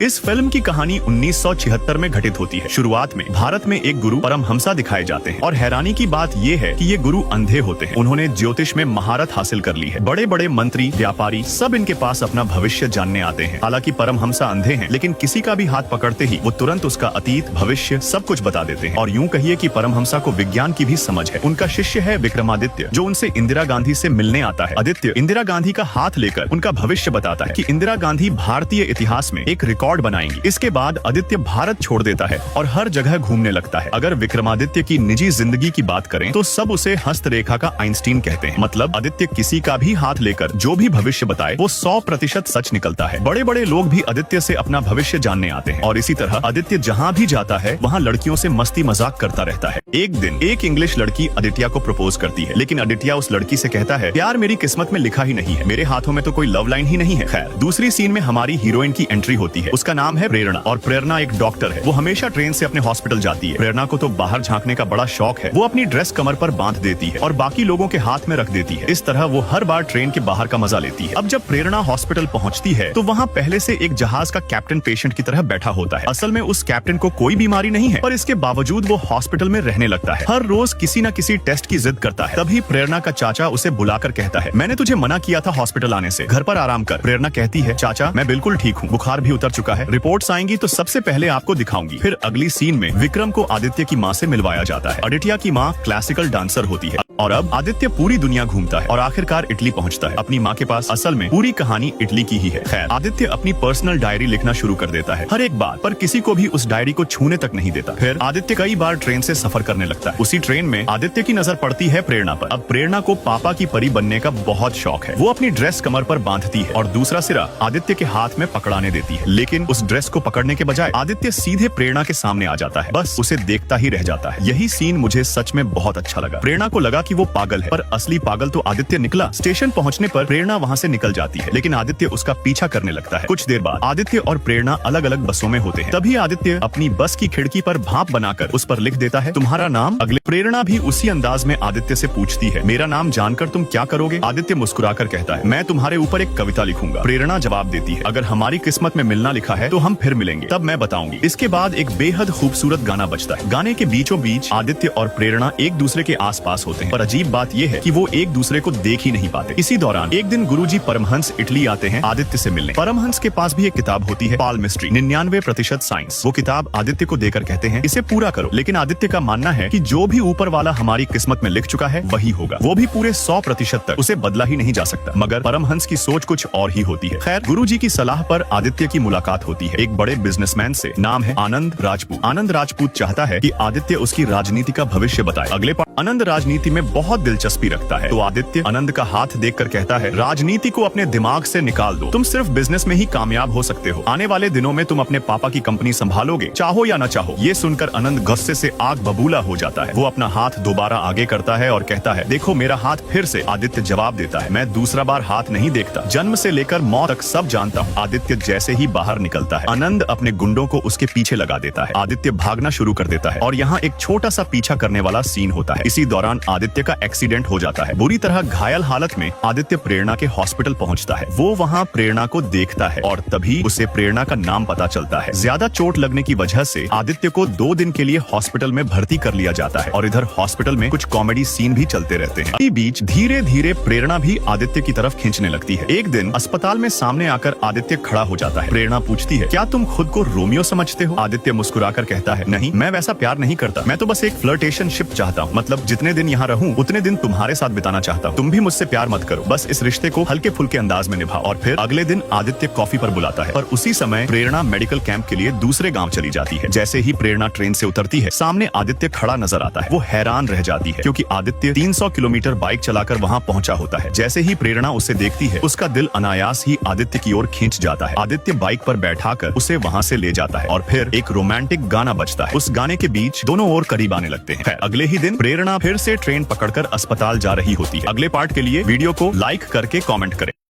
इस फिल्म की कहानी 1976 में घटित होती है। शुरुआत में भारत में एक गुरु परमहंसा दिखाए जाते हैं और हैरानी की बात ये है कि ये गुरु अंधे होते हैं। उन्होंने ज्योतिष में महारत हासिल कर ली है। बड़े बड़े मंत्री, व्यापारी सब इनके पास अपना भविष्य जानने आते हैं। हालांकि परमहंसा अंधे हैं, लेकिन किसी का भी हाथ पकड़ते ही वो तुरंत उसका अतीत, भविष्य सब कुछ बता देते हैं। और यूं कहिए कि परमहंसा को विज्ञान की भी समझ है। उनका शिष्य है विक्रमादित्य, जो उनसे इंदिरा गांधी से मिलने आता है। आदित्य इंदिरा गांधी का हाथ लेकर उनका भविष्य बताता है कि इंदिरा गांधी भारतीय इतिहास में एक रिकॉर्ड बनाएंगी। इसके बाद आदित्य भारत छोड़ देता है और हर जगह घूमने लगता है। अगर विक्रमादित्य की निजी जिंदगी की बात करें तो सब उसे हस्तरेखा का आइंस्टीन कहते हैं। मतलब आदित्य किसी का भी हाथ लेकर जो भी भविष्य बताए वो 100% सच निकलता है। बड़े बड़े लोग भी आदित्य से अपना भविष्य जानने आते हैं और इसी तरह आदित्य जहाँ भी जाता है वहाँ लड़कियों से मस्ती मजाक करता रहता है। एक दिन एक इंग्लिश लड़की आदित्य को प्रपोज करती है, लेकिन आदित्य उस लड़की से कहता है, प्यार मेरी किस्मत में लिखा ही नहीं है, मेरे हाथों में तो कोई लव लाइन ही नहीं है। खैर, दूसरी सीन में हमारी हीरोइन की एंट्री होती है। उसका नाम है प्रेरणा और प्रेरणा एक डॉक्टर है। वो हमेशा ट्रेन से अपने हॉस्पिटल जाती है। प्रेरणा को तो बाहर झांकने का बड़ा शौक है। वो अपनी ड्रेस कमर पर बांध देती है और बाकी लोगों के हाथ में रख देती है। इस तरह वो हर बार ट्रेन के बाहर का मजा लेती है। अब जब प्रेरणा हॉस्पिटल पहुंचती है तो वहाँ पहले से एक जहाज का कैप्टन पेशेंट की तरह बैठा होता है। असल में उस कैप्टन को कोई बीमारी नहीं है, पर इसके बावजूद वो हॉस्पिटल में रहने लगता है। हर रोज किसी न किसी टेस्ट की जिद करता है। तभी प्रेरणा का चाचा उसे बुलाकर कहता है, मैंने तुझे मना किया था हॉस्पिटल आने से, घर पर आराम कर। प्रेरणा कहती है, चाचा मैं बिल्कुल ठीक हूँ, बुखार भी उतर चुका है, रिपोर्ट्स आएंगी तो सबसे पहले आपको दिखाऊंगी। फिर अगली सीन में विक्रम को आदित्य की माँ से मिलवाया जाता है। आदित्य की माँ क्लासिकल डांसर होती है और अब आदित्य पूरी दुनिया घूमता है और आखिरकार इटली पहुंचता है अपनी माँ के पास। असल में पूरी कहानी इटली की ही है। खैर, आदित्य अपनी पर्सनल डायरी लिखना शुरू कर देता है, हर एक बात, पर किसी को भी उस डायरी को छूने तक नहीं देता। फिर आदित्य कई बार ट्रेन से सफर करने लगता है। उसी ट्रेन में आदित्य की नजर पड़ती है प्रेरणा पर। अब प्रेरणा को पापा की परी बनने का बहुत शौक है। वो अपनी ड्रेस कमर पर बांधती है और दूसरा सिरा आदित्य के हाथ में पकड़ाने देती है, लेकिन उस ड्रेस को पकड़ने के बजाय आदित्य सीधे प्रेरणा के सामने आ जाता है। बस उसे देखता ही रह जाता है। यही सीन मुझे सच में बहुत अच्छा लगा। प्रेरणा को लगा कि वो पागल है, पर असली पागल तो आदित्य निकला। स्टेशन पहुंचने पर प्रेरणा वहां से निकल जाती है, लेकिन आदित्य उसका पीछा करने लगता है। कुछ देर बाद आदित्य और प्रेरणा अलग अलग बसों में होते हैं। तभी आदित्य अपनी बस की खिड़की पर भाप बनाकर उस पर लिख देता है, तुम्हारा नाम। अगले प्रेरणा भी उसी अंदाज में आदित्य से पूछती है, मेरा नाम जानकर तुम क्या करोगे? आदित्य मुस्कुराकर कहता है, मैं तुम्हारे ऊपर एक कविता लिखूंगा। प्रेरणा जवाब देती है, अगर हमारी किस्मत में मिलना लिखा है तो हम फिर मिलेंगे, तब मैं बताऊंगी। इसके बाद एक बेहद खूबसूरत गाना बजता है। गाने के बीचों बीच आदित्य और प्रेरणा एक दूसरे के आसपास होते हैं, पर अजीब बात यह है कि वो एक दूसरे को देख ही नहीं पाते। इसी दौरान एक दिन गुरुजी परमहंस इटली आते हैं आदित्य से मिलने। परमहंस के पास भी एक किताब होती है, पालमिस्ट्री 99% साइंस। वो किताब आदित्य को देकर कहते हैं, इसे पूरा करो। लेकिन आदित्य का मानना है कि जो भी ऊपर वाला हमारी किस्मत में लिख चुका है वही होगा, वो भी पूरे 100% तक। उसे बदला ही नहीं जा सकता। मगर परमहंस की सोच कुछ और ही होती है। खैर, गुरुजी की सलाह पर आदित्य की मुलाकात होती है एक बड़े बिजनेसमैन से, नाम है आनंद राजपूत। आनंद राजपूत चाहता है कि आदित्य उसकी राजनीति का भविष्य बताए। अगले आनंद राजनीति में बहुत दिलचस्पी रखता है, तो आदित्य आनंद का हाथ देखकर कहता है, राजनीति को अपने दिमाग से निकाल दो, तुम सिर्फ बिजनेस में ही कामयाब हो सकते हो। आने वाले दिनों में तुम अपने पापा की कंपनी संभालोगे, चाहो या न चाहो। ये सुनकर आनंद गुस्से से आग बबूला हो जाता है। वो अपना हाथ दोबारा आगे करता है और कहता है, देखो मेरा हाथ फिर से। आदित्य जवाब देता है, मैं दूसरा बार हाथ नहीं देखता, जन्म से लेकर मौत तक सब जानता हूँ। आदित्य जैसे ही बाहर निकलता है, आनंद अपने गुंडों को उसके पीछे लगा देता है। आदित्य भागना शुरू कर देता है और यहाँ एक छोटा सा पीछा करने वाला सीन होता है। इसी दौरान आदित्य का एक्सीडेंट हो जाता है। बुरी तरह घायल हालत में आदित्य प्रेरणा के हॉस्पिटल पहुंचता है। वो वहाँ प्रेरणा को देखता है और तभी उसे प्रेरणा का नाम पता चलता है। ज्यादा चोट लगने की वजह से आदित्य को 2 दिन के लिए हॉस्पिटल में भर्ती कर लिया जाता है और इधर हॉस्पिटल में कुछ कॉमेडी सीन भी चलते रहते हैं। इसी बीच धीरे धीरे प्रेरणा भी आदित्य की तरफ खींचने लगती है। एक दिन अस्पताल में सामने आकर आदित्य खड़ा हो जाता है। प्रेरणा पूछती है, क्या तुम खुद को रोमियो समझते हो? आदित्य मुस्कुराकर कहता है, नहीं, मैं वैसा प्यार नहीं करता, मैं तो बस एक फ्लर्टेशनशिप चाहता हूँ। मतलब जितने दिन यहाँ रहूँ उतने दिन तुम्हारे साथ बिताना चाहता हूँ। तुम भी मुझसे प्यार मत करो, बस इस रिश्ते को हल्के फुल्के अंदाज में निभाओ। और फिर अगले दिन आदित्य कॉफी पर बुलाता है, पर उसी समय प्रेरणा मेडिकल कैंप के लिए दूसरे गांव चली जाती है। जैसे ही प्रेरणा ट्रेन से उतरती है, सामने आदित्य खड़ा नजर आता है। वो हैरान रह जाती है क्योंकि आदित्य 300 किलोमीटर बाइक चलाकर वहाँ पहुंचा होता है। जैसे ही प्रेरणा उसे देखती है, उसका दिल अनायास ही आदित्य की ओर खींच जाता है। आदित्य बाइक पर बैठाकर उसे वहाँ से ले जाता है और फिर एक रोमांटिक गाना बजता है। उस गाने के बीच दोनों ओर करीब आने लगते हैं। अगले ही दिन प्रेरणा फिर से ट्रेन पकड़कर अस्पताल जा रही होती है। अगले पार्ट के लिए वीडियो को लाइक करके कमेंट करें।